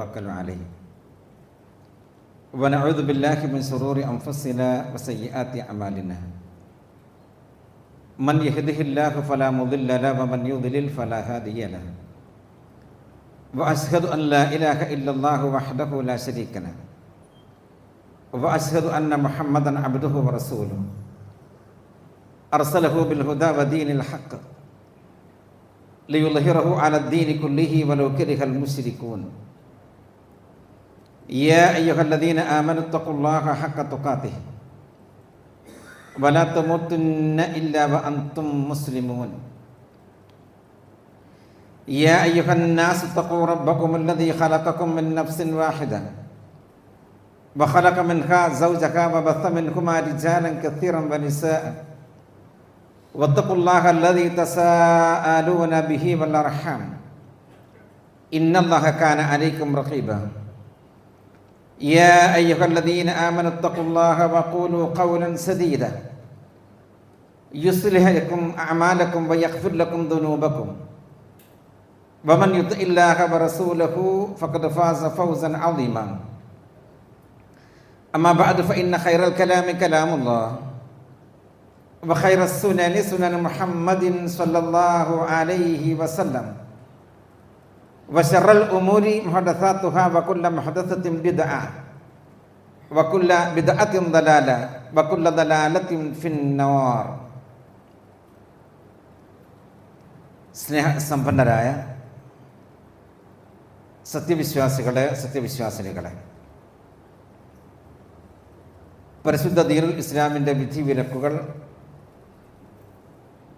توكل عليه ونعوذ بالله من شرور أنفسنا وسيئات أعمالنا من يهده الله فلا مضل له ومن يضلل فلا هادي له وأشهد أن لا إله إلا الله وحده لا شريك له وأشهد أن محمدا عبده ورسوله أرسله بالهدى ودين الحق ليظهره على الدين كله ولو كره المشركون يا أيها الذين آمنوا اتقوا الله حق تقاته ولا تموتن إلا وأنتم مسلمون يا أيها الناس اتقوا ربكم الذي خلقكم من نفس واحدة وخلق منها زوجها وبث منهما رجالا كثيرا ونساء واتقوا الله الذي تساءلون به والأرحام إن الله كان عليكم رقيبا يا أيها الذين آمنوا اتقوا الله وقولوا قولا سديدا يصلح لكم أعمالكم ويغفر لكم ذنوبكم ومن يطع الله ورسوله فقد فاز فوزا عظيما أما بعد فإن خير الكلام كلام الله وخير السنن سنن محمد صلى الله عليه وسلم وشر الأمور محدثاتها وكل محدثة بدعة وكل بدعة ضلالة وكل ضلالة في النار. സ്നേഹസമ്പന്നരായ സത്യവിശ്വാസികളെ, സത്യവിശ്വാസിനികളെ, പരിശുദ്ധ ദീനുൽ ഇസ്ലാമിൻ്റെ വിധിവിലക്കുകൾ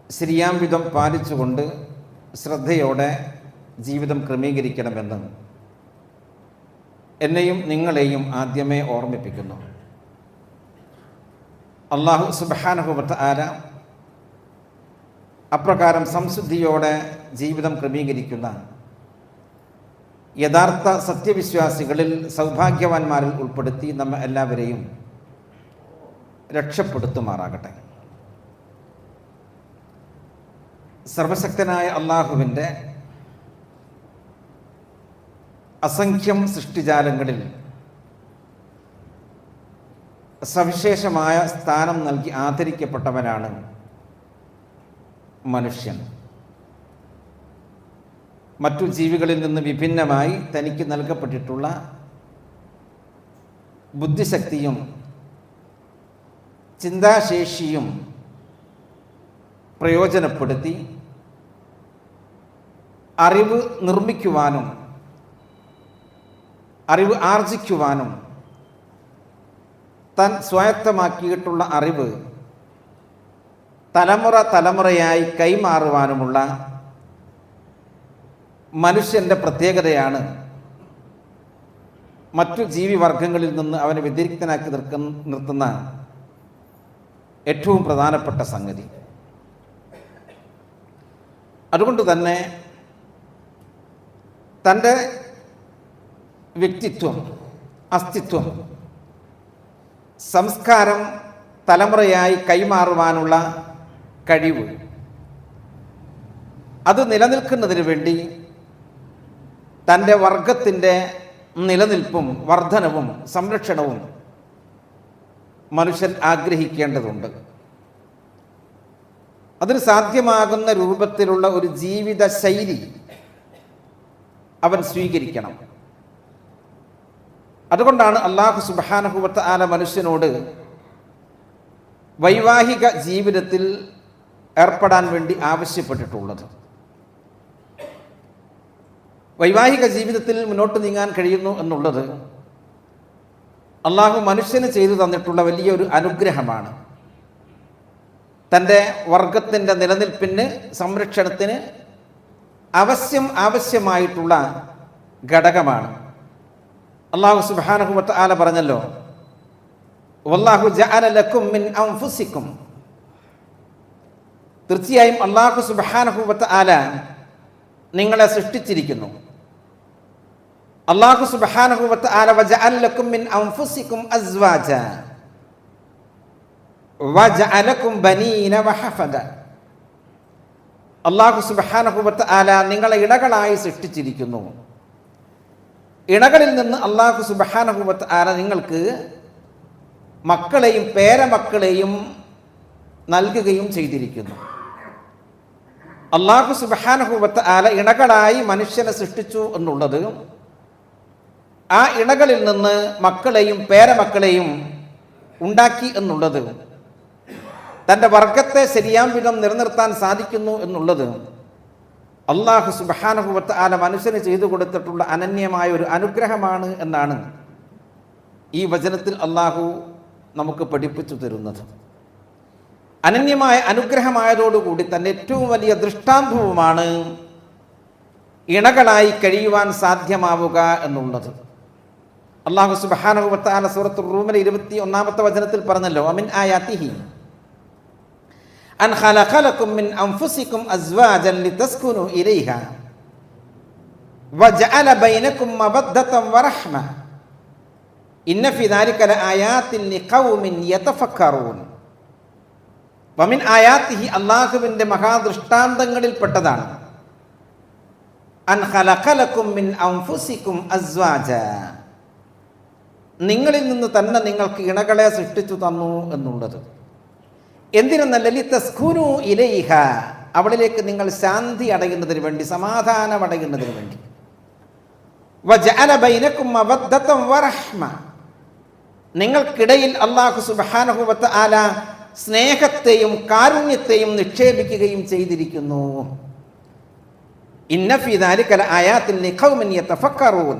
ശരിയാം വിധം പാലിച്ചുകൊണ്ട് ശ്രദ്ധയോടെ ജീവിതം ക്രമീകരിക്കണമെന്ന് എന്നെയും നിങ്ങളെയും ആദ്യമേ ഓർമ്മിപ്പിക്കുന്നു. അല്ലാഹു സുബ്ഹാനഹു വ തആല അപ്രകാരം സംശുദ്ധിയോടെ ജീവിതം ക്രമീകരിക്കുന്ന യഥാർത്ഥ സത്യവിശ്വാസികളിൽ സൗഭാഗ്യവാന്മാരിൽ ഉൾപ്പെടുത്തി നമ്മെ എല്ലാവരെയും രക്ഷപ്പെടുത്തുമാറാകട്ടെ. സർവശക്തനായ അല്ലാഹുവിൻ്റെ അസംഖ്യം സൃഷ്ടിജാലങ്ങളിൽ സവിശേഷമായ സ്ഥാനം നൽകി ആദരിക്കപ്പെട്ടവനാണ് മനുഷ്യൻ. മറ്റു ജീവികളിൽ നിന്ന് വിഭിന്നമായി തനിക്ക് നൽകപ്പെട്ടിട്ടുള്ള ബുദ്ധിശക്തിയും ചിന്താശേഷിയും പ്രയോജനപ്പെടുത്തി അറിവ് നിർമ്മിക്കുവാനും അറിവ് ആർജിക്കുവാനും താൻ സ്വായത്തമാക്കിയിട്ടുള്ള അറിവ് തലമുറയായി കൈമാറുവാനുമുള്ള മനുഷ്യൻ്റെ പ്രത്യേകതയാണ് മറ്റു ജീവിവർഗങ്ങളിൽ നിന്ന് അവനെ വ്യതിരിക്തനാക്കി നിർത്തുന്ന ഏറ്റവും പ്രധാനപ്പെട്ട സംഗതി. അതുകൊണ്ട് തന്നെ തൻ്റെ വ്യക്തിത്വം, അസ്തിത്വം, സംസ്കാരം തലമുറയായി കൈമാറുവാനുള്ള കഴിവ് അത് നിലനിൽക്കുന്നതിന് വേണ്ടി തൻ്റെ വർഗത്തിൻ്റെ നിലനിൽപ്പും വർധനവും സംരക്ഷണവും മനുഷ്യൻ ആഗ്രഹിക്കേണ്ടതുണ്ട്. അതിന് സാധ്യമാകുന്ന രൂപത്തിലുള്ള ഒരു ജീവിത ശൈലി അവൻ സ്വീകരിക്കണം. അതുകൊണ്ടാണ് അല്ലാഹു സുബ്ഹാനഹു വ തആല മനുഷ്യനോട് വൈവാഹിക ജീവിതത്തിൽ ഏർപ്പെടാൻ വേണ്ടി ആവശ്യപ്പെട്ടിട്ടുള്ളത്. വൈവാഹിക ജീവിതത്തിൽ മുന്നോട്ട് നീങ്ങാൻ കഴിയുന്നു എന്നുള്ളത് അല്ലാഹു മനുഷ്യന് ചെയ്തു തന്നിട്ടുള്ള വലിയൊരു അനുഗ്രഹമാണ്. തൻ്റെ വർഗത്തിൻ്റെ നിലനിൽപ്പിന്, സംരക്ഷണത്തിന് ആവശ്യമായിട്ടുള്ള ഘടകമാണ്. അല്ലാഹു സുബ്ഹാനഹു വ തആല പറഞ്ഞല്ലോ, വല്ലാഹു ജഅല ലക്കും മിൻ അൻഫുസിക്കും. തീർച്ചയായും അല്ലാഹു സുബ്ഹാനഹു വ തആല നിങ്ങളെ സൃഷ്ടിച്ചിരിക്കുന്നു. അല്ലാഹു സുബ്ഹാനഹു വ തആല വജഅല ലക്കും മിൻ അൻഫുസിക്കും അസ്വാജ വജഅലക്കും ബനീന വഹഫദ. അല്ലാഹു സുബ്ഹാനഹു വ തആല നിങ്ങളെ ഇണകളായി സൃഷ്ടിച്ചിരിക്കുന്നു. ഇണകളിൽ നിന്ന് അല്ലാഹു സുബ്ഹാനഹു വ തആല നിങ്ങൾക്ക് മക്കളെയും പേരമക്കളെയും നൽകുകയും ചെയ്തിരിക്കുന്നു. അല്ലാഹു സുബ്ഹാനഹു വ തആല ഇണകളായി മനുഷ്യനെ സൃഷ്ടിച്ചു എന്നുള്ളത് ആ ഇണകളിൽ നിന്ന് മക്കളെയും പേരമക്കളെയും ഉണ്ടാക്കി എന്നുള്ളത് തൻ്റെ വർഗത്തെ ശരിയാം വിധം നിലനിർത്താൻ സാധിക്കുന്നു എന്നുള്ളത് അല്ലാഹു സുബ്ഹാനഹു വ തആല മനുഷ്യന് ചെയ്തു കൊടുത്തിട്ടുള്ള അനന്യമായ ഒരു അനുഗ്രഹമാണ് എന്നാണ് ഈ വചനത്തിൽ അല്ലാഹു നമുക്ക് പഠിപ്പിച്ചു തരുന്നത്. അനന്യമായ അനുഗ്രഹമായതോടുകൂടി തന്നെ ഏറ്റവും വലിയ ദൃഷ്ടാന്തവുമാണ് ഇണകളായി കഴിയുവാൻ സാധ്യമാവുക എന്നുള്ളത്. അല്ലാഹു സുബ്ഹാനഹു വ തആല സൂറത്തുർ റൂമിലെ 21-ാമത്തെ വചനത്തിൽ പറഞ്ഞല്ലോ, അമിൻ ആയാതിഹി അൻ ഖലഖ ലക്കും മിൻ അൻഫുസികും അസ്വാജൻ ലിതസ്കുനു ഇലൈഹാ വജഅല ബൈനകും മവദ്ദതൻ വറഹ്മ ഇന്ന ഫീ ദാലിക ലആയാതിൻ ലിഖൗമിൻ യതഫക്കറൂൻ. വമിൻ ആയാതിഹി അല്ലാഹുവിൻ്റെ മഹാദൃഷ്ടാന്തങ്ങളിൽപ്പെട്ടതാണ് അൻ ഖലഖ ലക്കും മിൻ അൻഫുസികും അസ്വാജ, നിങ്ങളിൽ നിന്ന് തന്നെ നിങ്ങൾക്ക് ഇണകളെ സൃഷ്ടിച്ചു തന്നു എന്നുള്ളത്. എന്തിനെന്നല്ല, ലിതസ്കുനു ഇലൈഹ, അവളിലേക്ക് നിങ്ങൾ ശാന്തി അടയുന്നതിന് വേണ്ടി, സമാധാനം അടയുന്നതിന് വേണ്ടി. വജഅല ബൈനകും മവദ്ദതൻ വറഹ്മ, നിങ്ങൾക്കിടയിൽ അല്ലാഹു സുബ്ഹാനഹു വ തആല സ്നേഹത്തെയും കാരുണ്യത്തെയും നിക്ഷേപിക്കുകയും ചെയ്തിരിക്കുന്നു. ഇന്ന ഫീ ദാലിക ലആയാതിൻ ലിഖൗമിൻ യതഫക്കറൂൻ,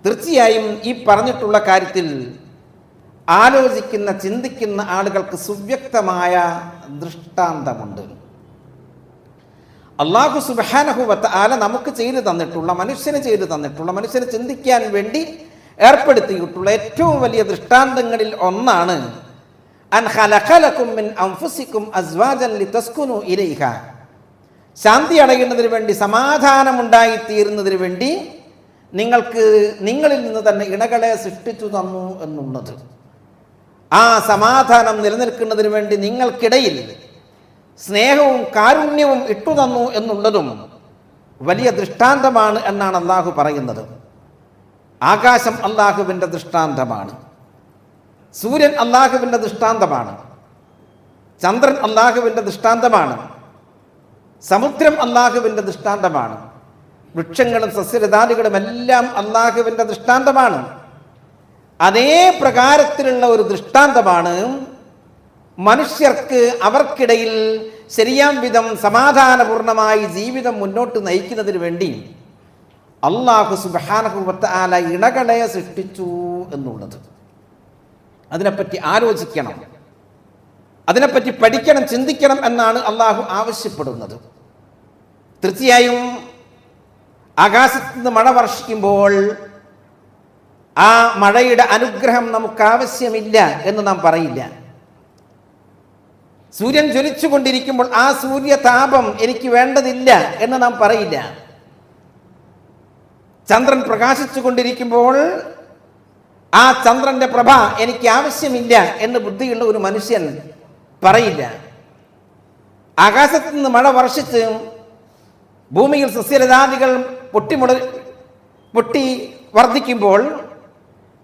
തീർച്ചയായും ഈ പറഞ്ഞിട്ടുള്ള കാര്യത്തിൽ ആലോചിക്കുന്ന ചിന്തിക്കുന്ന ആളുകൾക്ക് സുവ്യക്തമായ ദൃഷ്ടാന്തമുണ്ട്. അല്ലാഹു സുബ്ഹാനഹു വ തആല നമുക്ക് ചെയ്തു തന്നിട്ടുള്ള, മനുഷ്യന് ചെയ്തു തന്നിട്ടുള്ള, മനുഷ്യന് ചിന്തിക്കാൻ വേണ്ടി ഏർപ്പെടുത്തിയിട്ടുള്ള ഏറ്റവും വലിയ ദൃഷ്ടാന്തങ്ങളിൽ ഒന്നാണ് അൻ ഖലഖ ലക്കും മിൻ അൻഫുസികും അസ്വാജൻ ലിതസ്കുനു ഇലൈഹ, ശാന്തി അടയുന്നതിന് വേണ്ടി, സമാധാനമുണ്ടായി തീരുന്നതിന് വേണ്ടി നിങ്ങൾക്ക് നിങ്ങളിൽ നിന്ന് തന്നെ ഇണകളെ സൃഷ്ടിച്ചു തന്നു എന്നുള്ളത്. ആ സമാധാനം നിലനിൽക്കുന്നതിന് വേണ്ടി നിങ്ങൾക്കിടയിൽ സ്നേഹവും കാരുണ്യവും ഇട്ടു തന്നു എന്നുള്ളതും വലിയ ദൃഷ്ടാന്തമാണ് എന്നാണ് അല്ലാഹു പറയുന്നത്. ആകാശം അല്ലാഹുവിൻ്റെ ദൃഷ്ടാന്തമാണ്, സൂര്യൻ അല്ലാഹുവിൻ്റെ ദൃഷ്ടാന്തമാണ്, ചന്ദ്രൻ അല്ലാഹുവിൻ്റെ ദൃഷ്ടാന്തമാണ്, സമുദ്രം അല്ലാഹുവിൻ്റെ ദൃഷ്ടാന്തമാണ്, വൃക്ഷങ്ങളും സസ്യലതാദികളും എല്ലാം അല്ലാഹുവിൻ്റെ ദൃഷ്ടാന്തമാണ്. അതേ പ്രകാരത്തിലുള്ള ഒരു ദൃഷ്ടാന്തമാണ് മനുഷ്യർക്ക് അവർക്കിടയിൽ ശരിയാം വിധം സമാധാനപൂർണമായി ജീവിതം മുന്നോട്ട് നയിക്കുന്നതിന് വേണ്ടി അല്ലാഹു സുബ്ഹാനഹു വ തആല ഇണകളെ സൃഷ്ടിച്ചു എന്നുള്ളത്. അതിനെപ്പറ്റി ആലോചിക്കണം, അതിനെപ്പറ്റി പഠിക്കണം, ചിന്തിക്കണം എന്നാണ് അല്ലാഹു ആവശ്യപ്പെടുന്നത്. തീർച്ചയായും ആകാശത്ത് നിന്ന് മഴ വർഷിക്കുമ്പോൾ ആ മഴയുടെ അനുഗ്രഹം നമുക്ക് ആവശ്യമില്ല എന്ന് നാം പറയില്ല. സൂര്യൻ ജ്വലിച്ചു കൊണ്ടിരിക്കുമ്പോൾ ആ സൂര്യതാപം എനിക്ക് വേണ്ടതില്ല എന്ന് നാം പറയില്ല. ചന്ദ്രൻ പ്രകാശിച്ചു കൊണ്ടിരിക്കുമ്പോൾ ആ ചന്ദ്രന്റെ പ്രഭ എനിക്ക് ആവശ്യമില്ല എന്ന് ബുദ്ധിയുള്ള ഒരു മനുഷ്യൻ പറയില്ല. ആകാശത്ത് നിന്ന് മഴ വർഷിച്ച് ഭൂമിയിൽ സസ്യലതാദികൾ പൊട്ടി വർദ്ധിക്കുമ്പോൾ,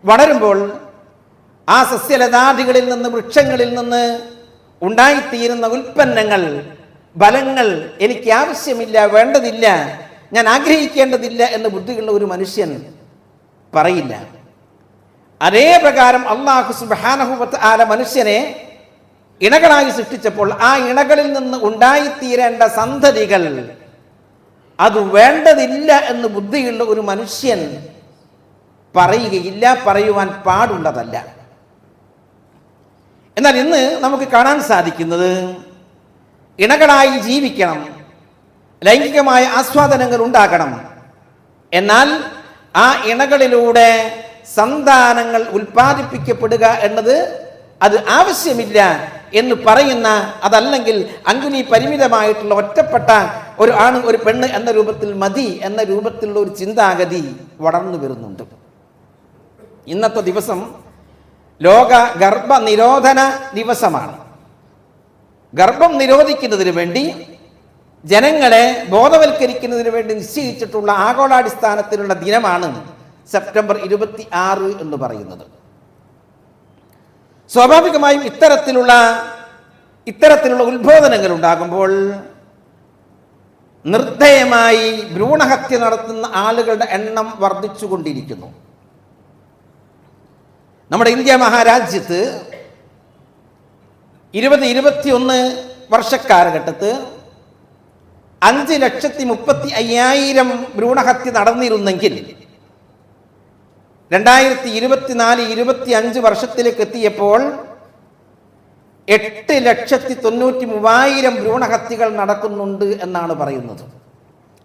വളരുമ്പോൾ ആ സസ്യലതാദികളിൽ നിന്ന്, വൃക്ഷങ്ങളിൽ നിന്ന് ഉണ്ടായിത്തീരുന്ന ഉൽപ്പന്നങ്ങൾ, ഫലങ്ങൾ എനിക്ക് ആവശ്യമില്ല, വേണ്ടതില്ല, ഞാൻ ആഗ്രഹിക്കേണ്ടതില്ല എന്ന് ബുദ്ധിയുള്ള ഒരു മനുഷ്യൻ പറയില്ല. അതേ പ്രകാരം അല്ലാഹു സുബ്ഹാനഹു വ തആല മനുഷ്യനെ ഇണകളായി സൃഷ്ടിച്ചപ്പോൾ ആ ഇണകളിൽ നിന്ന് ഉണ്ടായിത്തീരേണ്ട സന്തതികൾ അത് വേണ്ടതില്ല എന്ന് ബുദ്ധിയുള്ള ഒരു മനുഷ്യൻ പറയുകയില്ല, പറയുവാൻ പാടുള്ളതല്ല. എന്നാൽ ഇന്ന് നമുക്ക് കാണാൻ സാധിക്കുന്നത് ഇണകളായി ജീവിക്കണം, ലൈംഗികമായ ആസ്വാദനങ്ങൾ ഉണ്ടാകണം, എന്നാൽ ആ ഇണകളിലൂടെ സന്താനങ്ങൾ ഉൽപ്പാദിപ്പിക്കപ്പെടുക എന്നത് അത് ആവശ്യമില്ല എന്ന് പറയുന്ന, അതല്ലെങ്കിൽ അങ്കുലി പരിമിതമായിട്ടുള്ള ഒറ്റപ്പെട്ട ഒരു ആണ് ഒരു പെണ്ണ് എന്ന രൂപത്തിൽ മതി എന്ന രൂപത്തിലുള്ള ഒരു ചിന്താഗതി വളർന്നു വരുന്നുണ്ട്. ഇന്നത്തെ ദിവസം ലോക ഗർഭ നിരോധന ദിവസമാണ്. ഗർഭം നിരോധിക്കുന്നതിന് വേണ്ടി ജനങ്ങളെ ബോധവൽക്കരിക്കുന്നതിന് വേണ്ടി നിശ്ചയിച്ചിട്ടുള്ള ആഗോളാടിസ്ഥാനത്തിലുള്ള ദിനമാണ് സെപ്റ്റംബർ 26 എന്ന് പറയുന്നത്. സ്വാഭാവികമായും ഇത്തരത്തിലുള്ള ഉത്ബോധനങ്ങൾ ഉണ്ടാകുമ്പോൾ നിർദ്ദയമായി ഭ്രൂണഹത്യ നടത്തുന്ന ആളുകളുടെ എണ്ണം വർദ്ധിച്ചുകൊണ്ടിരിക്കുന്നു. നമ്മുടെ ഇന്ത്യ മഹാരാജ്യത്ത് 2021 വർഷക്കാലഘട്ടത്ത് 5,35,000 ഭ്രൂണഹത്യ നടന്നിരുന്നെങ്കിൽ 2024-25 വർഷത്തിലേക്ക് എത്തിയപ്പോൾ 8,93,000 ഭ്രൂണഹത്യകൾ നടക്കുന്നുണ്ട് എന്നാണ് പറയുന്നത്.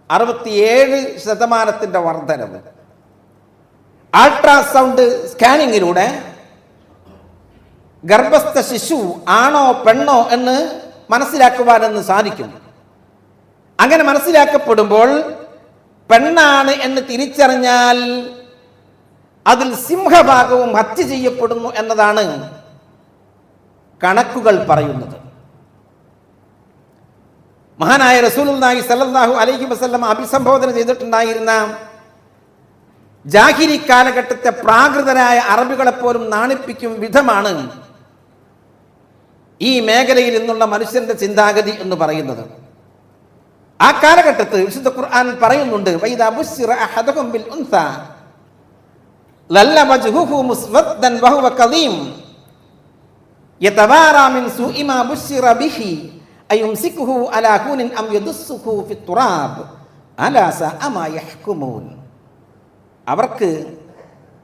67% വർധനവ്. അൾട്രാസൗണ്ട് സ്കാനിങ്ങിലൂടെ ഗർഭസ്ഥ ശിശു ആണോ പെണ്ണോ എന്ന് മനസ്സിലാക്കുവാനെന്ന് സാധിക്കും. അങ്ങനെ മനസ്സിലാക്കപ്പെടുമ്പോൾ പെണ്ണാണ് എന്ന് തിരിച്ചറിഞ്ഞാൽ അതിൽ സിംഹഭാഗവും ഹത്യ ചെയ്യപ്പെടുന്നു എന്നതാണ് കണക്കുകൾ പറയുന്നത്. മഹാനായ റസൂലുള്ളാഹി സ്വല്ലല്ലാഹു അലൈഹി വസല്ലം അഭിസംബോധന ചെയ്തിട്ടുണ്ടായിരുന്ന ജാഹിരി കാലഘട്ടത്തെ പ്രാകൃതരായ അറബികളെപ്പോലും നാണിപ്പിക്കും വിധമാണ് ഈ മേഖലയിൽ നിന്നുള്ള മനുഷ്യന്റെ ചിന്താഗതി എന്ന് പറയുന്നത്. ആ കാലഘട്ടത്ത് വിശുദ്ധ ഖുർആൻ പറയുന്നുണ്ട്, വൈദാ ബുശ്ശിറ അഹദുഹും ബിൽ ഉൻസാ ലല്ല വജ്ഹുഹു മുസ്വദ്ദൻ വഹുവ കദീം യതവാറാ മിൻ സൂഇ മാ ബുശ്ശിറ ബിഹി അയുംസികുഹു അലാ ഹൂനിൻ അം യദുസ്സുഹു ഫിത്തുറാബ് അലാ സഅ മാ യഹ്കുമൂൻ. അവർക്ക്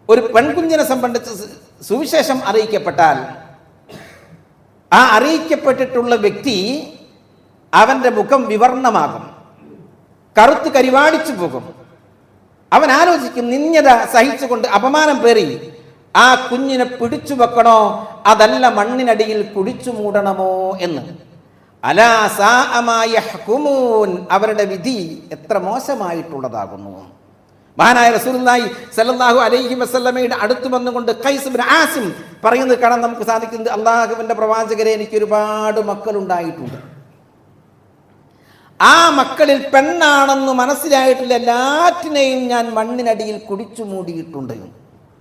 ഒരു പെൺകുഞ്ഞിനെ സംബന്ധിച്ച് സുവിശേഷം അറിയിക്കപ്പെട്ടാൽ ആ അറിയിക്കപ്പെട്ടിട്ടുള്ള വ്യക്തി അവൻ്റെ മുഖം വിവർണമാകും, കറുത്ത് കരിവാടിച്ചു പോകും. അവൻ ആലോചിക്കും, നിന്യത സഹിച്ചുകൊണ്ട് അപമാനം പേറി ആ കുഞ്ഞിനെ പിടിച്ചു വെക്കണോ അതല്ല മണ്ണിനടിയിൽ കുടിച്ചു മൂടണമോ എന്ന്. അലാ സാഅ മാ യഹ്കുമൂൻ, അവരുടെ വിധി എത്ര മോശമായിട്ടുള്ളതാകുന്നു. മഹാനായ റസൂലുള്ളാഹി സ്വല്ലല്ലാഹു അലൈഹി വസല്ലമയുടെ അടുത്ത് വന്നുകൊണ്ട് ഖൈസ് ഇബ്നു ആസിം പറയുന്നത് കാണാൻ നമുക്ക് സാധിക്കുന്നത്, അള്ളാഹുവിൻ്റെ പ്രവാചകരെ, എനിക്ക് ഒരുപാട് മക്കളുണ്ടായിട്ടുണ്ട്. ആ മക്കളിൽ പെണ്ണാണെന്ന് മനസ്സിലായിട്ടുള്ള എല്ലാറ്റിനെയും ഞാൻ മണ്ണിനടിയിൽ കുടിച്ചു മൂടിയിട്ടുണ്ട്.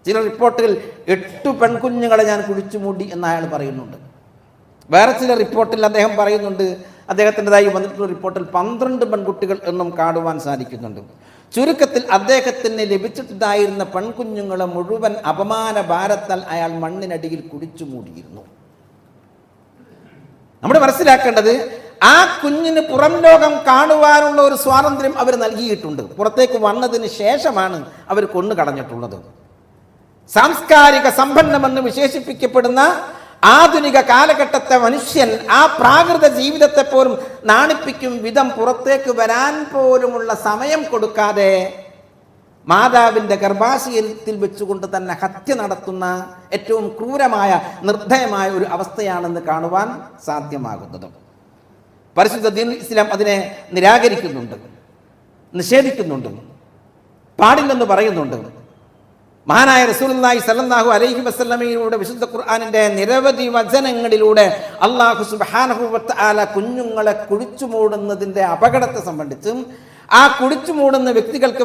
ചില റിപ്പോർട്ടുകൾ 8 പെൺകുഞ്ഞുങ്ങളെ ഞാൻ കുടിച്ചു മൂടി എന്ന് അയാൾ പറയുന്നുണ്ട്. വേറെ ചില റിപ്പോർട്ടിൽ അദ്ദേഹം പറയുന്നുണ്ട്, അദ്ദേഹത്തിൻ്റെതായി വന്നിട്ടുള്ള റിപ്പോർട്ടിൽ 12 പെൺകുട്ടികൾ എന്നും കാണുവാൻ സാധിക്കുന്നുണ്ട്. ചുരുക്കത്തിൽ അദ്ദേഹത്തിന് ലഭിച്ചിട്ടുണ്ടായിരുന്ന പെൺകുഞ്ഞുങ്ങളെ മുഴുവൻ അപമാന ഭാരത്താൽ അയാൾ മണ്ണിനടിയിൽ കുടിച്ചു മൂടിയിരുന്നു. നമ്മൾ മനസ്സിലാക്കേണ്ടത്, ആ കുഞ്ഞിന് പുറം ലോകം കാണുവാനുള്ള ഒരു സ്വാതന്ത്ര്യം അവർ നൽകിയിട്ടുണ്ട്. പുറത്തേക്ക് വന്നതിന് ശേഷമാണ് അവർ കൊന്നു കളഞ്ഞിട്ടുള്ളത്. സാംസ്കാരിക സമ്പന്നമെന്ന് വിശേഷിപ്പിക്കപ്പെടുന്ന ആധുനിക കാലഘട്ടത്തെ മനുഷ്യൻ ആ പ്രാകൃത ജീവിതത്തെ പോലും നാണിപ്പിക്കും വിധം പുറത്തേക്ക് വരാൻ പോലുമുള്ള സമയം കൊടുക്കാതെ മാതാവിൻ്റെ ഗർഭാശയത്തിൽ വെച്ചുകൊണ്ട് തന്നെ ഹത്യ നടത്തുന്ന ഏറ്റവും ക്രൂരമായ നിർദ്ദയമായ ഒരു അവസ്ഥയാണെന്ന് കാണുവാൻ സാധ്യമാകുന്നത്. പരിശുദ്ധ ദീനുൽ ഇസ്ലാം അതിനെ നിരാകരിക്കുന്നുണ്ട്, നിഷേധിക്കുന്നുണ്ട്, പാടില്ലെന്ന് പറയുന്നുണ്ട്. മഹാനായ റസൂലുള്ളാഹി സ്വല്ലല്ലാഹു അലൈഹി വസല്ലമയുടെ വിശുദ്ധ ഖുർആനിൻ്റെ നിരവധി വചനങ്ങളിലൂടെ അല്ലാഹു സുബ്ഹാനഹു വ തആല കുഞ്ഞുങ്ങളെ കുഴിച്ചു മൂടുന്നതിൻ്റെ അപകടത്തെ സംബന്ധിച്ചും ആ കുഴിച്ചു മൂടുന്ന വ്യക്തികൾക്ക്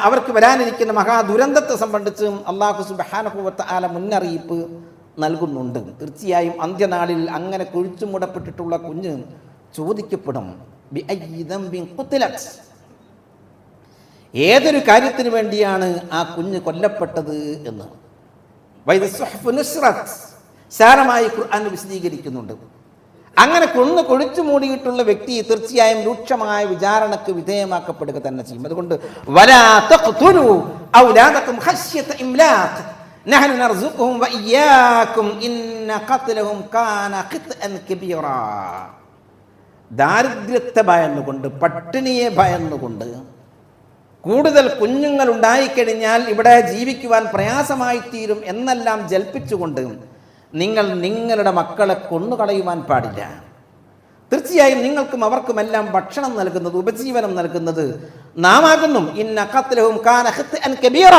അവർക്ക് വരാനിരിക്കുന്ന മഹാദുരന്തത്തെ സംബന്ധിച്ചും അല്ലാഹു സുബ്ഹാനഹു വ തആല മുന്നറിയിപ്പ് നൽകുന്നുണ്ട്. തീർച്ചയായും അന്ത്യനാളിൽ അങ്ങനെ കുഴിച്ചു മൂടപ്പെട്ടിട്ടുള്ള കുഞ്ഞ് ചോദിക്കപ്പെടും, ബിഅയ്യി ദംബിൻ ഖുതിലത്, ഏതൊരു കാര്യത്തിന് വേണ്ടിയാണ് ആ കുഞ്ഞ് കൊല്ലപ്പെട്ടത് എന്ന്. സാരമായി ഖുർആൻ വിശദീകരിക്കുന്നുണ്ട്. അങ്ങനെ കൊഴിച്ചു മൂടിയിട്ടുള്ള വ്യക്തി തീർച്ചയായും രൂക്ഷമായ വിചാരണക്ക് വിധേയമാക്കപ്പെടുക തന്നെ ചെയ്യും. അതുകൊണ്ട് വലാ തഖ്തുലു ഔലാദകും ഖശ്യത ഇംലാഖ് നഹ്നു നർസുഖുഹും വഇയ്യാകും ഇന്ന ഖത്ലഹും കാന ഖിത്അൻ കബീറാ. ദാരിദ്ര്യത്തെ ഭയന്നുകൊണ്ട്, പട്ടിണിയെ ഭയന്നുകൊണ്ട്, കൂടുതൽ കുഞ്ഞുങ്ങൾ ഉണ്ടായിക്കഴിഞ്ഞാൽ ഇവിടെ ജീവിക്കുവാൻ പ്രയാസമായി തീരും എന്നെല്ലാം ജൽപ്പിച്ചുകൊണ്ട് നിങ്ങൾ നിങ്ങളുടെ മക്കളെ കൊന്നുകളയുവാൻ പാടില്ല. തീർച്ചയായും നിങ്ങൾക്കും അവർക്കുമെല്ലാം ഭക്ഷണം നൽകുന്നത്, ഉപജീവനം നൽകുന്നത് നാം ആകുന്നു. ഇന്ന ഖത്ലഹും കാന ഖിത്അൻ കബീറ,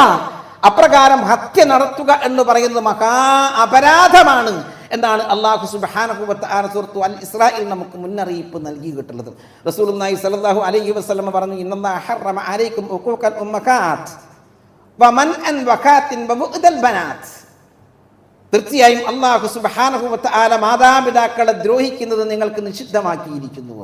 അപ്രകാരം ഹത്യ നടത്തുക എന്ന് പറയുന്നത് മഹാ അപരാധമാണ് എന്നാണ് അല്ലാഹു സുബ്ഹാനഹു വ തആല സൂറത്തു അൽ ഇസ്രായിൽ നമുക്ക് മുന്നറിയിപ്പ് നൽകിയിട്ടുള്ളത്. റസൂലുള്ളാഹി സ്വല്ലല്ലാഹു അലൈഹി വസല്ലം പറഞ്ഞു, ഇന്നല്ലാഹ ഹറമ അലൈക്കും ഉഖൂഖൽ ഉമ്മഹാത്ത് വമൻഅൻ വഖാത്തിൻ വമുഅദൽ ബനാത്ത്. തീർച്ചയായും അല്ലാഹു സുബ്ഹാനഹു വ തആല മാതാപിതാക്കളെ ദ്രോഹിക്കുന്നത് നിങ്ങൾക്ക് നിഷിദ്ധമാക്കിയിരിക്കുന്നു.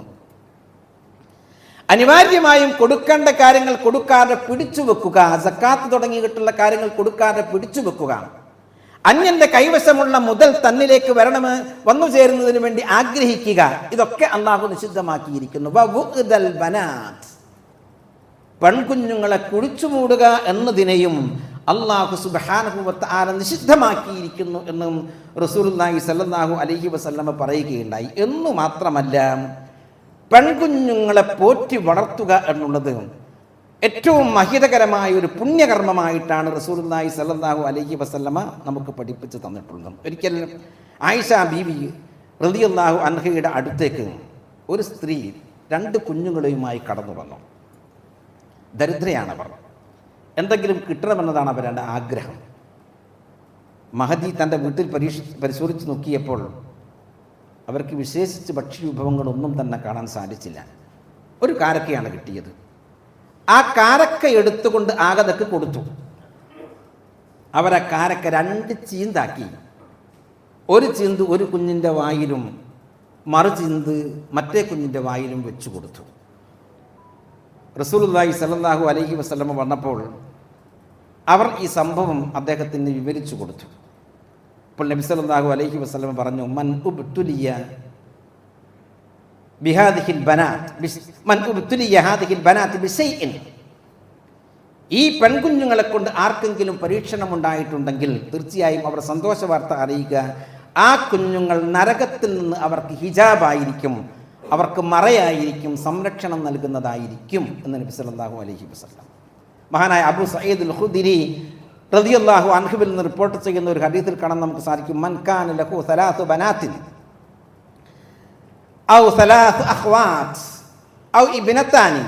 അനിവാര്യമായും കൊടുക്കേണ്ട കാര്യങ്ങൾ കൊടുക്കാതെ പിടിച്ചു വെക്കുക, സക്കാത്ത് തുടങ്ങിയിട്ടുള്ള കാര്യങ്ങൾ കൊടുക്കാതെ പിടിച്ചു വെക്കുക, അന്യന്റെ കൈവശമുള്ള മുതൽ തന്നിലേക്ക് വന്നു ചേരുന്നതിന് വേണ്ടി ആഗ്രഹിക്കുക, ഇതൊക്കെ അല്ലാഹു നിഷിദ്ധമാക്കിയിരിക്കുന്നു. വവുഅദൽ ബനാത്ത്, പെൺകുഞ്ഞുങ്ങളെ കുഴിച്ചുമൂടുക എന്നതിനെയും അല്ലാഹു സുബ്ഹാനഹു വ തആല നിഷിദ്ധമാക്കിയിരിക്കുന്നു എന്നും റസൂലുള്ളാഹി സ്വല്ലല്ലാഹു അലൈഹി വസല്ലമ പറയുകയുണ്ടായി. എന്നു മാത്രമല്ല, പെൺകുഞ്ഞുങ്ങളെ പോറ്റി വളർത്തുക എന്നുള്ളത് ഏറ്റവും മഹിതകരമായ ഒരു പുണ്യകർമ്മമായിട്ടാണ് റസൂലുള്ളാഹി സ്വല്ലല്ലാഹു അലൈഹി വസല്ലമ നമുക്ക് പഠിപ്പിച്ച് തന്നിട്ടുള്ളത്. ഒരിക്കൽ ആയിഷ ബീവി റളിയല്ലാഹു അൻഹയുടെ അടുത്തേക്ക് ഒരു സ്ത്രീ 2 കുഞ്ഞുങ്ങളുമായി കടന്നു വന്നു. ദരിദ്രയാണവർ, എന്തെങ്കിലും കിട്ടണമെന്നതാണ് അവരുടെ ആഗ്രഹം. മഹദി തൻ്റെ വീട്ടിൽ പരിശോധിച്ച് നോക്കിയപ്പോൾ അവർക്ക് വിശേഷിച്ച് ഭക്ഷ്യവിഭവങ്ങളൊന്നും തന്നെ കാണാൻ സാധിച്ചില്ല. ഒരു കാരക്കയാണ് കിട്ടിയത്. ആ കാരക്ക എടുത്തുകൊണ്ട് ആഗതക്ക് കൊടുത്തു. അവരാ കാരക്ക 2 ചീന്താക്കി. ഒരു ചീന്ത് ഒരു കുഞ്ഞിൻ്റെ വായിലും മറു ചീന്ത് മറ്റേ കുഞ്ഞിൻ്റെ വായിലും വെച്ചു കൊടുത്തു. റസൂലുള്ളാഹി സ്വല്ലല്ലാഹു അലൈഹി വസല്ലമ വന്നപ്പോൾ അവർ ഈ സംഭവം അദ്ദേഹത്തിന് വിവരിച്ചു കൊടുത്തു. അപ്പോൾ നബി സല്ലല്ലാഹു അലൈഹി വസല്ലമ പറഞ്ഞു, മൻ ഉബ്തുലിയ ബിഹാദിഹിൽ ബനാത്ത് ബിശൈഇൻ, ഈ പെൺകുഞ്ഞുങ്ങളെ കൊണ്ട് ആർക്കെങ്കിലും പരീക്ഷണം ഉണ്ടായിട്ടുണ്ടെങ്കിൽ തീർച്ചയായും അവർ സന്തോഷ വാർത്ത അറിയുക. ആ കുഞ്ഞുങ്ങൾ നരകത്തിൽ നിന്ന് അവർക്ക് ഹിജാബായിരിക്കും, അവർക്ക് മറയായിരിക്കും, സംരക്ഷണം നൽകുന്നതായിരിക്കും എന്ന് നബി സല്ലല്ലാഹു അലൈഹി വസല്ലം. മഹാനായ അബൂ സഈദ് അൽ ഖുദരി റളിയല്ലാഹു അൻഹുവിൽ നിന്ന് റിപ്പോർട്ട് ചെയ്യുന്ന ഒരു ഹദീസിൽ കാണാൻ നമുക്ക് സാധിക്കും, മൻ കാന ലഹു സലാസു ബനാത്തിൻ ഔ സലാസു അഖ്വാത്ത് ഔ ഇബ്നതാനി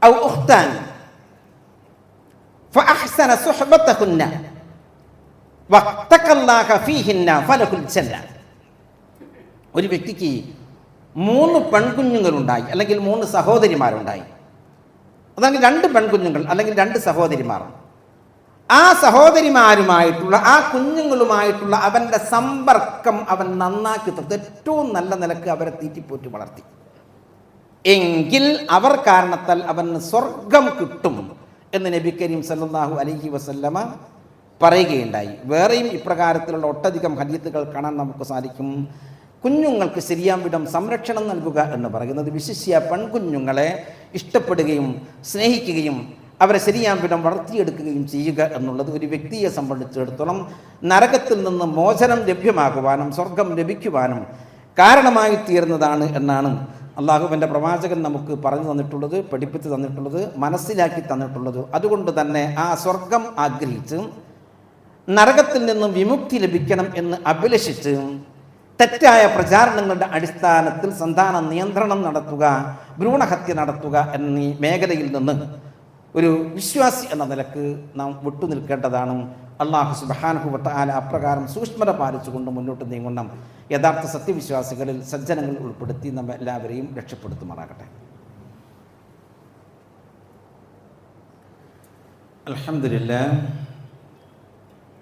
ഔ ഉഖ്താനി ഫഅഹ്സന സുഹ്ബതഹുന്ന വഖ്തഖല്ലാഹ ഫീഹിന്ന ഫലഹുൽ ജന്ന. ഒരു വ്യക്തിക്ക് 3 പെൺകുഞ്ഞുങ്ങളുണ്ടായി, അല്ലെങ്കിൽ 3 സഹോദരിമാരുണ്ടായി, അതാണെങ്കിൽ 2 പെൺകുഞ്ഞുങ്ങൾ അല്ലെങ്കിൽ 2 സഹോദരിമാർ. ആ സഹോദരിമാരുമായിട്ടുള്ള ആ കുഞ്ഞുങ്ങളുമായിട്ടുള്ള അവൻ്റെ സമ്പർക്കം അവൻ നന്നാക്കി തീർത്ത് ഏറ്റവും നല്ല നിലക്ക് അവരെ തീറ്റിപ്പോറ്റി വളർത്തി എങ്കിൽ അവർ കാരണത്താൽ അവന് സ്വർഗം കിട്ടും എന്ന് നബി കരീം സല്ലല്ലാഹു അലൈഹി വസല്ലമ പറയുകയുണ്ടായി. വേറെയും ഇപ്രകാരത്തിലുള്ള ഒട്ടധികം ഹദീസുകൾ കാണാൻ നമുക്ക് സാധിക്കും. കുഞ്ഞുങ്ങൾക്ക് ശരിയാം വിധം സംരക്ഷണം നൽകുക എന്ന് പറയുന്നത് വിശിഷ്യ പെൺകുഞ്ഞുങ്ങളെ ഇഷ്ടപ്പെടുകയും സ്നേഹിക്കുകയും അവരെ ശരിയാം വിധം വളർത്തിയെടുക്കുകയും ചെയ്യുക എന്നുള്ളത് ഒരു വ്യക്തിയെ സംബന്ധിച്ചിടത്തോളം നരകത്തിൽ നിന്ന് മോചനം ലഭ്യമാകുവാനും സ്വർഗം ലഭിക്കുവാനും കാരണമായി തീർന്നതാണ് എന്നാണ് അള്ളാഹുവിൻ്റെ പ്രവാചകൻ നമുക്ക് പറഞ്ഞു തന്നിട്ടുള്ളത്, പഠിപ്പിച്ച് തന്നിട്ടുള്ളത്, മനസ്സിലാക്കി തന്നിട്ടുള്ളത്. അതുകൊണ്ട് തന്നെ ആ സ്വർഗം ആഗ്രഹിച്ച് നരകത്തിൽ നിന്നും വിമുക്തി ലഭിക്കണം എന്ന് അഭിലഷിച്ച് തെറ്റായ പ്രചാരണങ്ങളുടെ അടിസ്ഥാനത്തിൽ സന്താന നിയന്ത്രണം നടത്തുക, ഭ്രൂണഹത്യ നടത്തുക എന്നീ മേഖലയിൽ നിന്ന് ഒരു വിശ്വാസി എന്ന നിലക്ക് നാം വിട്ടുനിൽക്കേണ്ടതാണ്. അല്ലാഹു സുബ്ഹാനഹു വ തആല അപ്രകാരം സൂക്ഷ്മത പാലിച്ചുകൊണ്ട് മുന്നോട്ട് നീങ്ങുന്ന യഥാർത്ഥ സത്യവിശ്വാസികളിൽ സജ്ജനങ്ങൾ ഉൾപ്പെടുത്തി നമ്മെ എല്ലാവരെയും രക്ഷപ്പെടുത്തുമാറാകട്ടെ.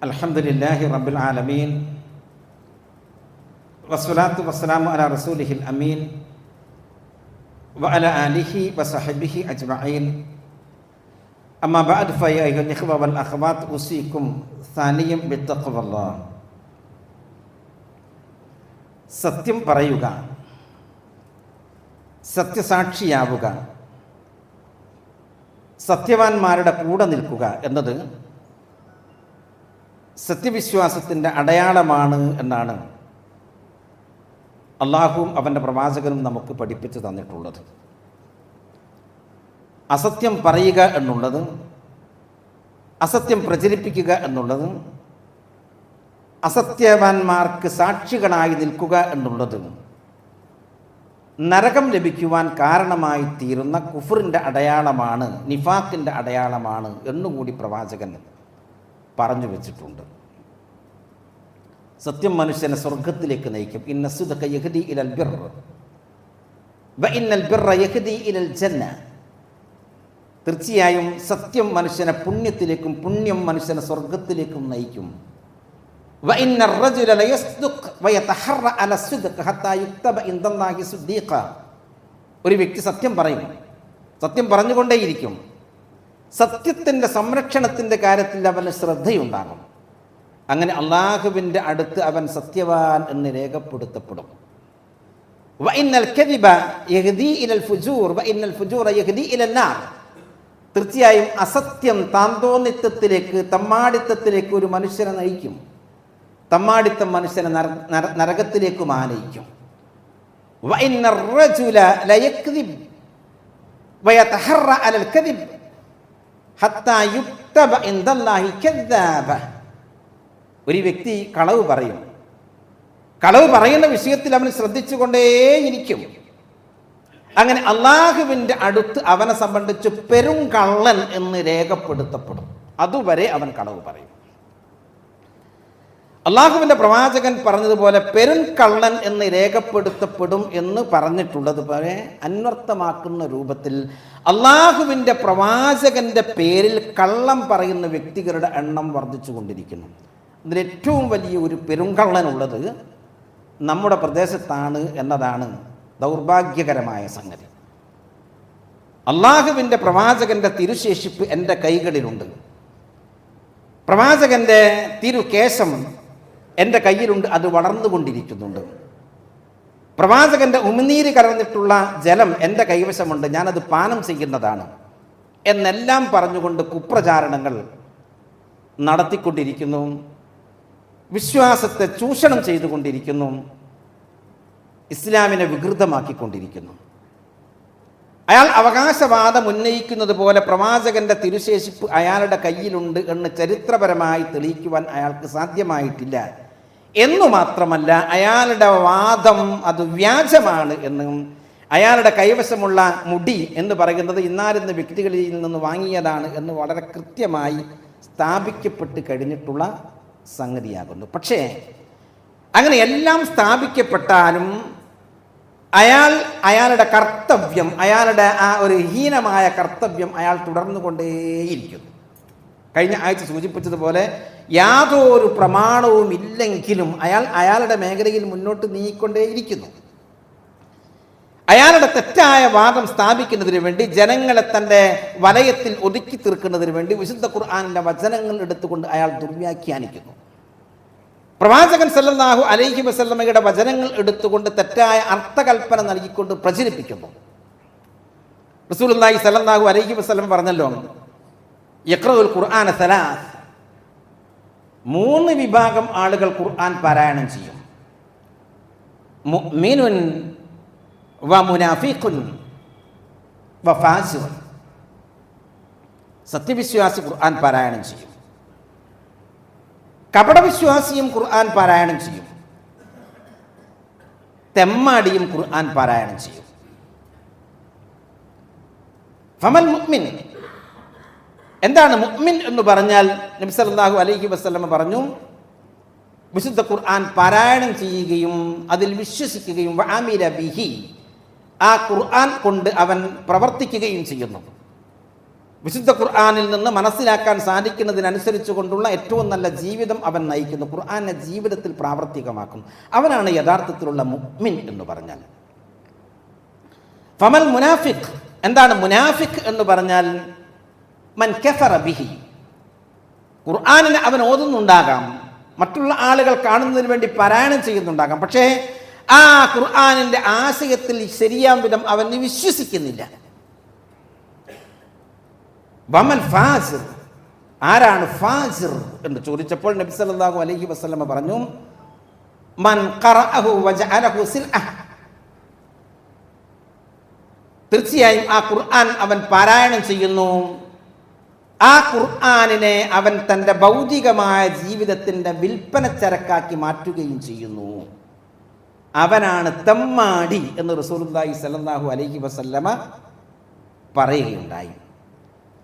അൽഹംദുലില്ലാഹി റബ്ബിൽ ആലമീൻ വസ്സലാത്തു വസ്സലാമു അലാ റസൂലിഹിൽ അമീൻ വഅലാ ആലിഹി വസഹ്ബിഹി അജ്മഈൻ. അമ്മാ ബഅദ് ഫയാ അയ്യുഹൽ ഇഖ്വ വൽ അഖ്വാത്ത് ഉസീകും സാനിയം ബിത്തഖ്വല്ലാഹ്. സത്യം പറയുക, സത്യസാക്ഷിയാവുക, സത്യവാന്മാരുടെ കൂടെ നിൽക്കുക എന്നത് സത്യവിശ്വാസത്തിൻ്റെ അടയാളമാണ് എന്നാണ് അള്ളാഹുവും അവൻ്റെ പ്രവാചകനും നമുക്ക് പഠിപ്പിച്ചു തന്നിട്ടുള്ളത്. അസത്യം പറയുക എന്നുള്ളത്, അസത്യം പ്രചരിപ്പിക്കുക എന്നുള്ളത്, അസത്യവാന്മാർക്ക് സാക്ഷികളായി നിൽക്കുക എന്നുള്ളത് നരകം ലഭിക്കുവാൻ കാരണമായി തീരുന്ന കുഫറിൻ്റെ അടയാളമാണ്, നിഫാഖിൻ്റെ അടയാളമാണ് എന്നുകൂടി പ്രവാചകൻ പറഞ്ഞു വെച്ചിട്ടുണ്ട്. സത്യം മനുഷ്യനെ സ്വർഗത്തിലേക്ക് നയിക്കും. ഇന്ന സിദ്ഖ യഹ്ദി ഇലൽ ബിർർ വ ഇന്നൽ ബിർറ യഹ്ദി ഇലൽ ജന്ന. തീർച്ചയായും സത്യം മനുഷ്യനെ പുണ്യത്തിലേക്കും പുണ്യം മനുഷ്യനെ സ്വർഗത്തിലേക്കും നയിക്കും. വ ഇന്നർ റജുല ലയസ്ദുഖ് വയതഹറ അല സിദ്ഖ് ഹത്താ യുക്തബ ഇൻദല്ലാഹി സിദ്ദീഖ. ഒരു വ്യക്തി സത്യം പറയും, സത്യം പറഞ്ഞുകൊണ്ടേയിരിക്കും. സത്യത്തിൻ്റെ സംരക്ഷണത്തിൻ്റെ കാര്യത്തിൽ അവന് ശ്രദ്ധയുണ്ടാകും. അങ്ങനെ അള്ളാഹുവിൻ്റെ അടുത്ത് അവൻ സത്യവാൻ എന്ന് രേഖപ്പെടുത്തപ്പെടും. വ ഇന്നൽ കദിബ യഹ്ദി ഇലൽ ഫുജൂർ വ ഇന്നൽ ഫുജൂറ യഹ്ദി ഇലൻ നാർ. തീർച്ചയായും അസത്യം താന്തോന്നിത്വത്തിലേക്ക്, തമ്മാടിത്തത്തിലേക്ക് ഒരു മനുഷ്യനെ നയിക്കും. തമ്മാടിത്തം മനുഷ്യനെ നരകത്തിലേക്കും ആനയിക്കും. വ ഇന്നർ റജുല ലയക്ദിബ് വയതഹറ അലൽ കദിബ് ഹത്താ യുക്തബ ഇൻദല്ലാഹി കദ്ദാബ. ഒരു വ്യക്തി കളവ് പറയും. കളവ് പറയുന്ന വിഷയത്തിൽ അവൻ ശ്രദ്ധിച്ചുകൊണ്ടേയിരിക്കും. അങ്ങനെ അള്ളാഹുവിൻ്റെ അടുത്ത് അവനെ സംബന്ധിച്ച് പെരും കള്ളൻ എന്ന് രേഖപ്പെടുത്തപ്പെടും. അതുവരെ അവൻ കളവ് പറയും. അള്ളാഹുവിൻ്റെ പ്രവാചകൻ പറഞ്ഞതുപോലെ പെരും കള്ളൻ എന്ന് രേഖപ്പെടുത്തപ്പെടും എന്ന് പറഞ്ഞിട്ടുള്ളതുപോലെ അന്വർത്ഥമാക്കുന്ന രൂപത്തിൽ അള്ളാഹുവിൻ്റെ പ്രവാചകൻ്റെ പേരിൽ കള്ളം പറയുന്ന വ്യക്തികളുടെ എണ്ണം വർദ്ധിച്ചു കൊണ്ടിരിക്കുന്നു. അതിലേറ്റവും വലിയ ഒരു പെരുങ്കള്ളനുള്ളത് നമ്മുടെ പ്രദേശത്താണ് എന്നതാണ് ദൗർഭാഗ്യകരമായ സംഗതി. അള്ളാഹുവിൻ്റെ പ്രവാചകൻ്റെ തിരുശേഷിപ്പ് എൻ്റെ കൈകളിലുണ്ട്. പ്രവാചകൻ്റെ തിരുകേശം എൻ്റെ കയ്യിലുണ്ട്, അത് വളർന്നുകൊണ്ടിരിക്കുന്നുണ്ട്. പ്രവാചകൻ്റെ ഉമിനീര് കലർന്നിട്ടുള്ള ജലം എൻ്റെ കൈവശമുണ്ട്, ഞാനത് പാനം ചെയ്യുന്നതാണ് എന്നെല്ലാം പറഞ്ഞുകൊണ്ട് കുപ്രചാരണങ്ങൾ നടത്തിക്കൊണ്ടിരിക്കുന്നു. വിശ്വാസത്തെ ചൂഷണം ചെയ്തുകൊണ്ടിരിക്കുന്നു. ഇസ്ലാമിനെ വികൃതമാക്കിക്കൊണ്ടിരിക്കുന്നു. അയാൾ അവകാശവാദം ഉന്നയിക്കുന്നത് പോലെ പ്രവാചകന്റെ തിരുശേഷിപ്പ് അയാളുടെ കയ്യിലുണ്ട് എന്ന് ചരിത്രപരമായി തെളിയിക്കുവാൻ അയാൾക്ക് സാധ്യമായിട്ടില്ല. എന്നു മാത്രമല്ല, അയാളുടെ വാദം അത് വ്യാജമാണ് എന്നും അയാളുടെ കൈവശമുള്ള മുടി എന്ന് പറയുന്നത് ഇന്നാരുന്ന വ്യക്തികളിൽ നിന്ന് വാങ്ങിയതാണ് എന്ന് വളരെ കൃത്യമായി സ്ഥാപിക്കപ്പെട്ട് കഴിഞ്ഞിട്ടുള്ള സംഗതിയാകുന്നു. പക്ഷേ അങ്ങനെ എല്ലാം സ്ഥാപിക്കപ്പെട്ടാലും അയാളുടെ കർത്തവ്യം, അയാളുടെ ആ ഒരു ഹീനമായ കർത്തവ്യം അയാൾ തുടർന്നുകൊണ്ടേയിരിക്കുന്നു. കഴിഞ്ഞ ആഴ്ച സൂചിപ്പിച്ചതുപോലെ യാതൊരു പ്രമാണവും ഇല്ലെങ്കിലും അയാളുടെ മേഖലയിൽ മുന്നോട്ട് നീങ്ങിക്കൊണ്ടേയിരിക്കുന്നു. അയാളുടെ തെറ്റായ വാദം സ്ഥാപിക്കുന്നതിന് വേണ്ടി, ജനങ്ങളെ തൻ്റെ വലയത്തിൽ ഒതുക്കി തീർക്കുന്നതിന് വേണ്ടി വിശുദ്ധ ഖുർആനിൻ്റെ വചനങ്ങൾ എടുത്തുകൊണ്ട് അയാൾ ദുർവ്യാഖ്യാനിക്കുന്നു. പ്രവാചകൻ സല്ലല്ലാഹു അലൈഹി വസല്ലമയുടെ വചനങ്ങൾ എടുത്തുകൊണ്ട് തെറ്റായ അർത്ഥകൽപ്പന നൽകിക്കൊണ്ട് പ്രചരിപ്പിക്കുന്നു. റസൂലുള്ളാഹി സല്ലല്ലാഹു അലൈഹി വസല്ലം പറഞ്ഞല്ലോ, യഖ്റഉൽ ഖുർആന സലാസ്, 3 വിഭാഗം ആളുകൾ ഖുർആൻ പാരായണം ചെയ്യും. മുഅ്മിനുൻ വ മുനാഫിഖുൻ വ ഫാസിഖുൻ. സത്യവിശ്വാസി ഖുർആൻ പാരായണം ചെയ്യും, കപടവിശ്വാസിയും ഖുർആൻ പാരായണം ചെയ്യും, തെമ്മാടിയും ഖുർആൻ പാരായണം ചെയ്യും. ഫമൽ മുഅ്മിൻ, എന്താണ് മുഅ്മിൻ എന്ന് പറഞ്ഞാൽ? നബി സല്ലല്ലാഹു അലൈഹി വസല്ലം പറഞ്ഞു, വിശുദ്ധ ഖുർആൻ പാരായണം ചെയ്യുകയും അതിൽ വിശ്വസിക്കുകയും വഅമില ബിഹി, ആ ഖുർആൻ കൊണ്ട് അവൻ പ്രവർത്തിക്കുകയും ചെയ്യുന്നു. വിശുദ്ധ ഖുർആനിൽ നിന്ന് മനസ്സിലാക്കാൻ സാധിക്കുന്നതിനനുസരിച്ച് കൊണ്ടുള്ള ഏറ്റവും നല്ല ജീവിതം അവൻ നയിക്കുന്നു, ഖുർആനെ ജീവിതത്തിൽ പ്രാവർത്തികമാക്കുന്നു. അവനാണ് യഥാർത്ഥത്തിലുള്ള മുഅ്മിൻ എന്ന് പറഞ്ഞാൽ. ഫമൽ മുനാഫിഖ്, എന്താണ് മുനാഫിഖ് എന്ന് പറഞ്ഞാൽ? മൻ കഫറ ബിഹി, ഖുർആനിനെ അവൻ ഓതുന്നുണ്ടാകാം, മറ്റുള്ള ആളുകൾ കാണുന്നതിന് വേണ്ടി പാരായണം ചെയ്യുന്നുണ്ടാകാം, പക്ഷേ ആ ഖുർആനിൻ്റെ ആശയത്തിൽ ശരിയാം വിധം അവൻ വിശ്വസിക്കുന്നില്ല. വമൽ ഫാസിർ, ആരാണ് ഫാസിർ എന്ന് ചോദിച്ചപ്പോൾ നബി സല്ലല്ലാഹു അലൈഹി വസല്ലം പറഞ്ഞു, മൻ ഖറഅഹു വജഅലഹു സിൽഅഹ്, തീർച്ചയായും ആ ഖുർആൻ അവൻ പാരായണം ചെയ്യുന്നു, ആ ഖുർആനിനെ അവൻ തൻ്റെ ഭൗതികമായ ജീവിതത്തിൻ്റെ വിൽപ്പന ചരക്കാക്കി മാറ്റുകയും ചെയ്യുന്നു, അവനാണ് തെമ്മാടി എന്ന് റസൂലുള്ളാഹി സ്വല്ലല്ലാഹു അലൈഹി വസല്ലമ പറയുകയുണ്ടായി.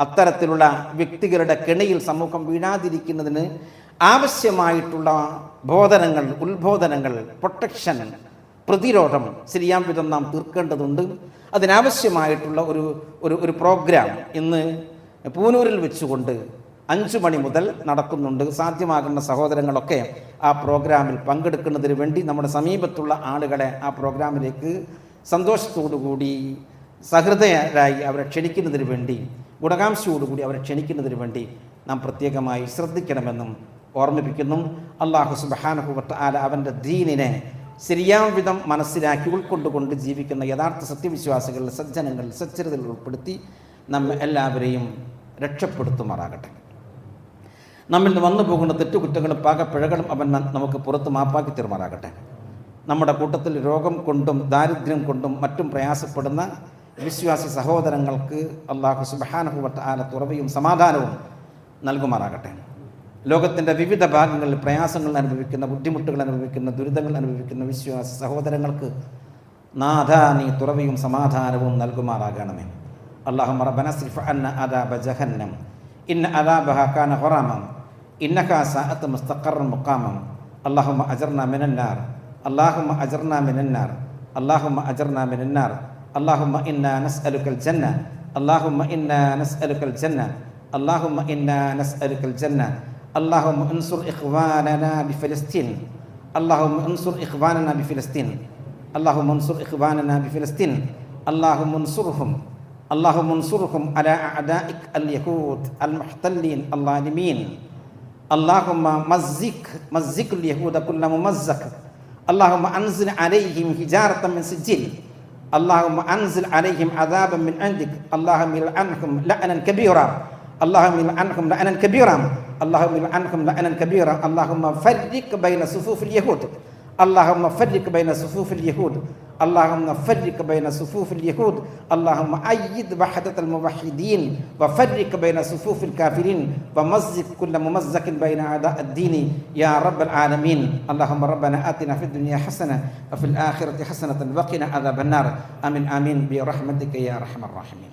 അത്തരത്തിലുള്ള വ്യക്തികളുടെ കെണിയിൽ സമൂഹം വീഴാതിരിക്കുന്നതിന് ആവശ്യമായിട്ടുള്ള ബോധനങ്ങൾ, ഉത്ബോധനങ്ങൾ, പ്രൊട്ടക്ഷൻ, പ്രതിരോധം ശരിയാം വിധം നാം തീർക്കേണ്ടതുണ്ട്. അതിനാവശ്യമായിട്ടുള്ള ഒരു പ്രോഗ്രാം ഇന്ന് പൂനൂരിൽ വെച്ചുകൊണ്ട് 5 മണി മുതൽ നടക്കുന്നുണ്ട്. സാധ്യമാകുന്ന സഹോദരങ്ങളൊക്കെ ആ പ്രോഗ്രാമിൽ പങ്കെടുക്കുന്നതിന് വേണ്ടി നമ്മുടെ സമീപത്തുള്ള ആളുകളെ ആ പ്രോഗ്രാമിലേക്ക് സന്തോഷത്തോടുകൂടി സഹൃദയരായി അവരെ ക്ഷണിക്കുന്നതിന് വേണ്ടി, ഗുണകാംക്ഷയോടുകൂടി അവരെ ക്ഷണിക്കുന്നതിന് വേണ്ടി നാം പ്രത്യേകമായി ശ്രദ്ധിക്കണമെന്നും ഓർമ്മിപ്പിക്കുന്നു. അല്ലാഹു സുബ്ഹാനഹു വ തആല അവൻ്റെ ദീനിനെ ശരിയാം വിധം മനസ്സിലാക്കി ഉൾക്കൊണ്ടുകൊണ്ട് ജീവിക്കുന്ന യഥാർത്ഥ സത്യവിശ്വാസികൾ, സജ്ജനങ്ങൾ, സച്ചരിതകൾ ഉൾപ്പെടുത്തി നമ്മെ എല്ലാവരെയും രക്ഷപ്പെടുത്തുമാറാകട്ടെ. നമ്മിൽ നിന്ന് വന്നു പോകുന്ന തെറ്റുകുറ്റങ്ങളും പാകപ്പിഴകളും അവൻ നമുക്ക് പുറത്ത് മാപ്പാക്കി തീർമാറാകട്ടെ. നമ്മുടെ കൂട്ടത്തിൽ രോഗം കൊണ്ടും ദാരിദ്ര്യം കൊണ്ടും മറ്റും പ്രയാസപ്പെടുന്ന വിശ്വാസി സഹോദരങ്ങൾക്ക് അല്ലാഹു സുബ്ഹാനഹു വ തആല തുറവയും സമാധാനവും നൽകുമാറാകട്ടെ. ലോകത്തിൻ്റെ വിവിധ ഭാഗങ്ങളിൽ പ്രയാസങ്ങൾ അനുഭവിക്കുന്ന, ബുദ്ധിമുട്ടുകൾ അനുഭവിക്കുന്ന, ദുരിതങ്ങൾ അനുഭവിക്കുന്ന വിശ്വാസി സഹോദരങ്ങൾക്ക് നാഥ നീ തുറവയും സമാധാനവും നൽകുമാറാകണമേ. അല്ലാഹുമ്മ റബ്ബനാ സ്രിഫ് അന്നാ അദാബ ജഹന്നം ഇന്ന അദാബഹാ കാന ഗറാമൻ ഇന്നഹാ സഅത് മുസ്തഖറൻ മുഖാമൻ അല്ലാഹുമ്മ അജർനാ മിനന്നാർ അല്ലാഹുമ്മ അജർനാ മിനന്നാർ അല്ലാഹുമ്മ അജർനാ മിനന്നാർ اللهم إنا نسألك الجنة اللهم إنا نسألك الجنة اللهم إنا نسألك الجنة اللهم انصر إخواننا بفلسطين اللهم انصر إخواننا بفلسطين اللهم انصر إخواننا بفلسطين اللهم انصرهم اللهم انصرهم على أعدائك اليهود المحتلين الظالمين اللهم مزق اليهود كل ممزق اللهم أنزل عليهم حجارة من سجيل اللهم أنزل عليهم عذابا من عندك اللهم لعنهم لعنا كبيرا اللهم لعنهم لعنا كبيرا اللهم لعنهم لعنا كبيرا اللهم فرق بين صفوف اليهود اللهم فرق بين صفوف اليهود اللهم فرق بين صفوف اليهود اللهم أيد وحدة الموحدين وفرق بين صفوف الكافرين ومزق كل ممزق بين أعداء الدين يا رب العالمين اللهم ربنا آتنا في الدنيا حسنة وفي الآخرة حسنة وقنا عذاب النار آمين آمين برحمتك يا أرحم الراحمين.